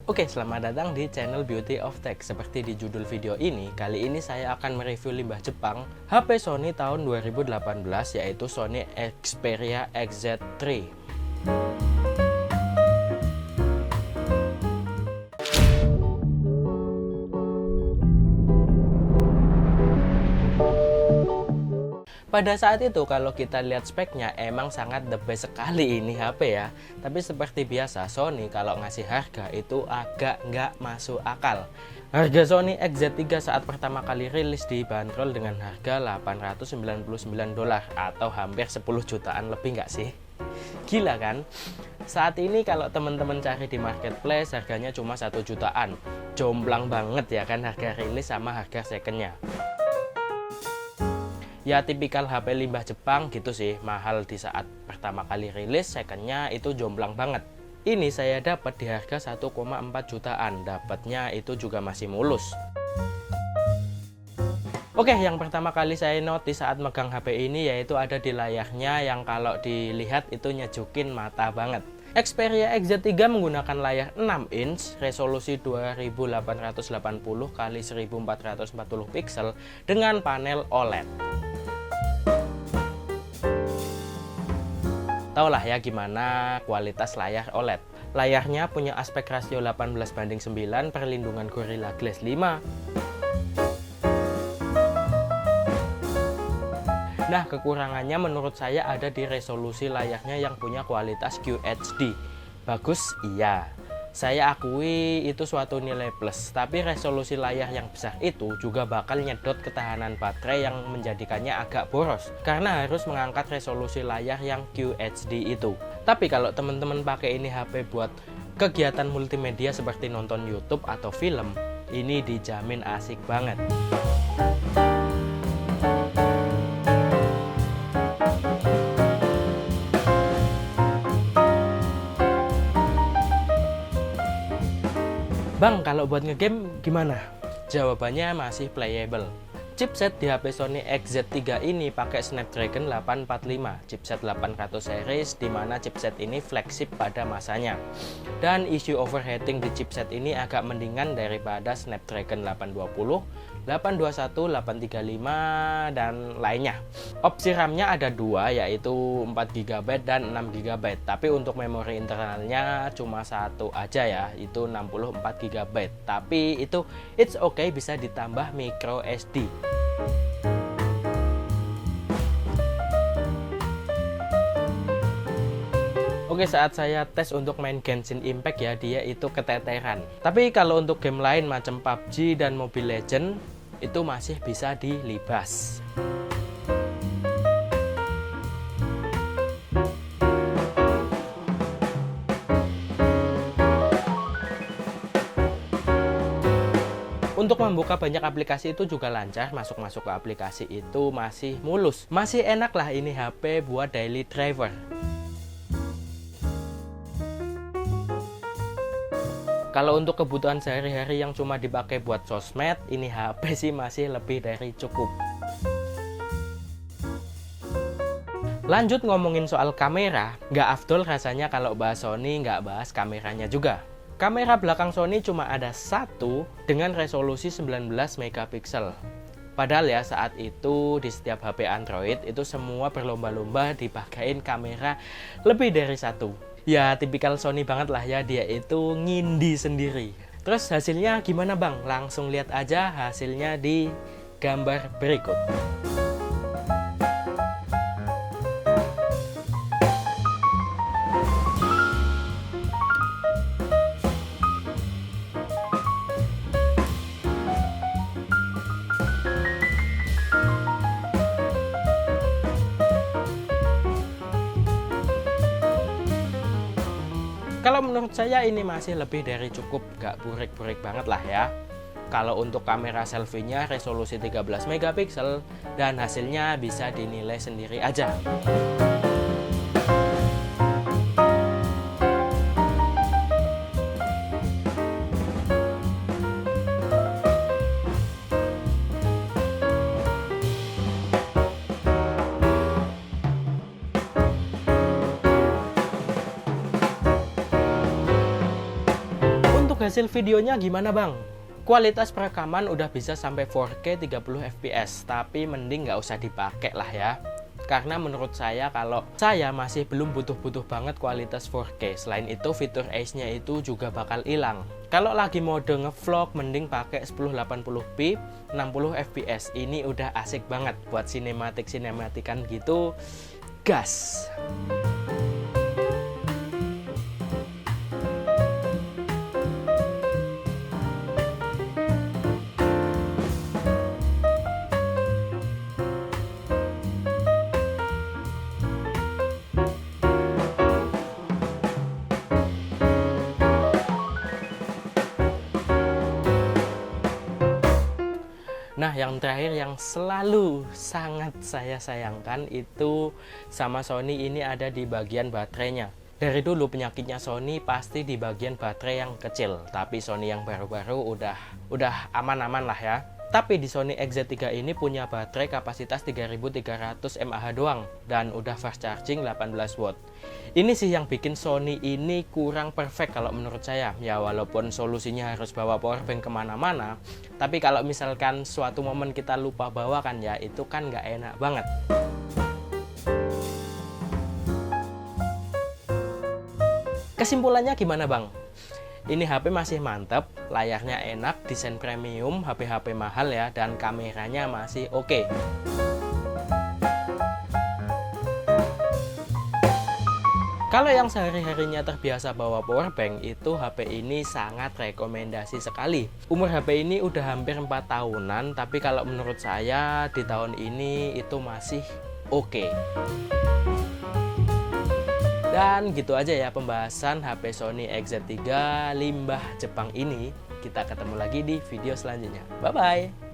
Oke, selamat datang di channel Beauty of Tech. Seperti di judul video ini, kali ini saya akan mereview limbah Jepang HP Sony tahun 2018, yaitu Sony Xperia XZ3. Pada saat itu kalau kita lihat speknya emang sangat the best sekali ini HP ya. Tapi seperti biasa Sony kalau ngasih harga itu agak nggak masuk akal. Harga Sony XZ3 saat pertama kali rilis dibanderol dengan harga $899 atau hampir 10 jutaan lebih nggak sih? Gila kan? Saat ini kalau teman-teman cari di marketplace harganya cuma 1 jutaan. Jomplang banget ya kan harga rilis sama harga secondnya. Ya tipikal HP limbah Jepang gitu sih, mahal di saat pertama kali rilis, secondnya itu jomplang banget. Ini saya dapat di harga 1,4 jutaan, dapatnya itu juga masih mulus. Oke, yang pertama kali saya notice saat megang HP ini yaitu ada di layarnya yang kalau dilihat itu nyejukin mata banget. Xperia XZ3 menggunakan layar 6 inch, resolusi 2880 x 1440 pixel dengan panel OLED. Taulah ya gimana kualitas layar OLED. Layarnya punya aspek rasio 18:9, perlindungan Gorilla Glass 5. Nah, kekurangannya menurut saya ada di resolusi layarnya yang punya kualitas QHD. Bagus, iya. Saya akui itu suatu nilai plus, tapi resolusi layar yang besar itu juga bakal nyedot ketahanan baterai yang menjadikannya agak boros karena harus mengangkat resolusi layar yang QHD itu. Tapi kalau teman-teman pakai ini HP buat kegiatan multimedia seperti nonton YouTube atau film, ini dijamin asik banget. Bang, kalau buat ngegame gimana? Jawabannya masih playable. Chipset di HP Sony XZ3 ini pakai Snapdragon 845, chipset 800 series, di mana chipset ini flagship pada masanya. Dan isu overheating di chipset ini agak mendingan daripada Snapdragon 820, 821, 835 dan lainnya. Opsi RAM-nya ada dua, yaitu 4GB dan 6GB. Tapi untuk memori internalnya cuma satu aja ya, itu 64GB. Tapi itu it's okay, bisa ditambah micro SD. Oke, saat saya tes untuk main Genshin Impact ya, dia itu keteteran. Tapi kalau untuk game lain macam PUBG dan Mobile Legends itu masih bisa dilibas. Untuk membuka banyak aplikasi itu juga lancar, masuk-masuk ke aplikasi itu masih mulus. Masih enak lah ini HP buat daily driver. Kalau untuk kebutuhan sehari-hari yang cuma dipakai buat sosmed, ini HP sih masih lebih dari cukup. Lanjut ngomongin soal kamera, nggak afdol rasanya kalau bahas Sony nggak bahas kameranya juga. Kamera belakang Sony cuma ada satu dengan resolusi 19 megapiksel. Padahal ya saat itu di setiap HP Android itu semua berlomba-lomba dipakein kamera lebih dari satu. Ya tipikal Sony banget lah ya, dia itu ngindi sendiri. Terus hasilnya gimana bang? Langsung lihat aja hasilnya di gambar berikut. Kalau menurut saya ini masih lebih dari cukup, gak burik-burik banget lah ya. Kalau untuk kamera selfie-nya resolusi 13 megapiksel dan hasilnya bisa dinilai sendiri aja. hasil videonya gimana bang? Kualitas perekaman udah bisa sampai 4K 30 fps, tapi mending nggak usah dipakai lah ya. Karena menurut saya kalau saya masih belum butuh-butuh banget kualitas 4K. Selain itu fitur Ace-nya itu juga bakal hilang. Kalau lagi mode ngevlog mending pakai 1080p 60 fps. Ini udah asik banget buat sinematik-sinematikan gitu. Gas. Nah, yang terakhir yang selalu sangat saya sayangkan itu sama Sony ini ada di bagian baterainya. Dari dulu penyakitnya Sony pasti di bagian baterai yang kecil, tapi Sony yang baru-baru udah aman-aman lah ya. Tapi di Sony XZ3 ini punya baterai kapasitas 3300 mAh doang dan udah fast charging 18 watt. Ini sih yang bikin Sony ini kurang perfect kalau menurut saya. Ya walaupun solusinya harus bawa powerbank kemana-mana, tapi kalau misalkan suatu momen kita lupa bawa kan ya itu kan nggak enak banget. Kesimpulannya gimana bang? Ini HP masih mantap, layarnya enak, desain premium, HP-HP mahal ya, dan kameranya masih oke. Kalau yang sehari-harinya terbiasa bawa powerbank, itu HP ini sangat rekomendasi sekali. Umur HP ini udah hampir 4 tahunan, tapi kalau menurut saya di tahun ini itu masih oke. Dan gitu aja ya pembahasan HP Sony XZ3 limbah Jepang ini. Kita ketemu lagi di video selanjutnya. Bye-bye!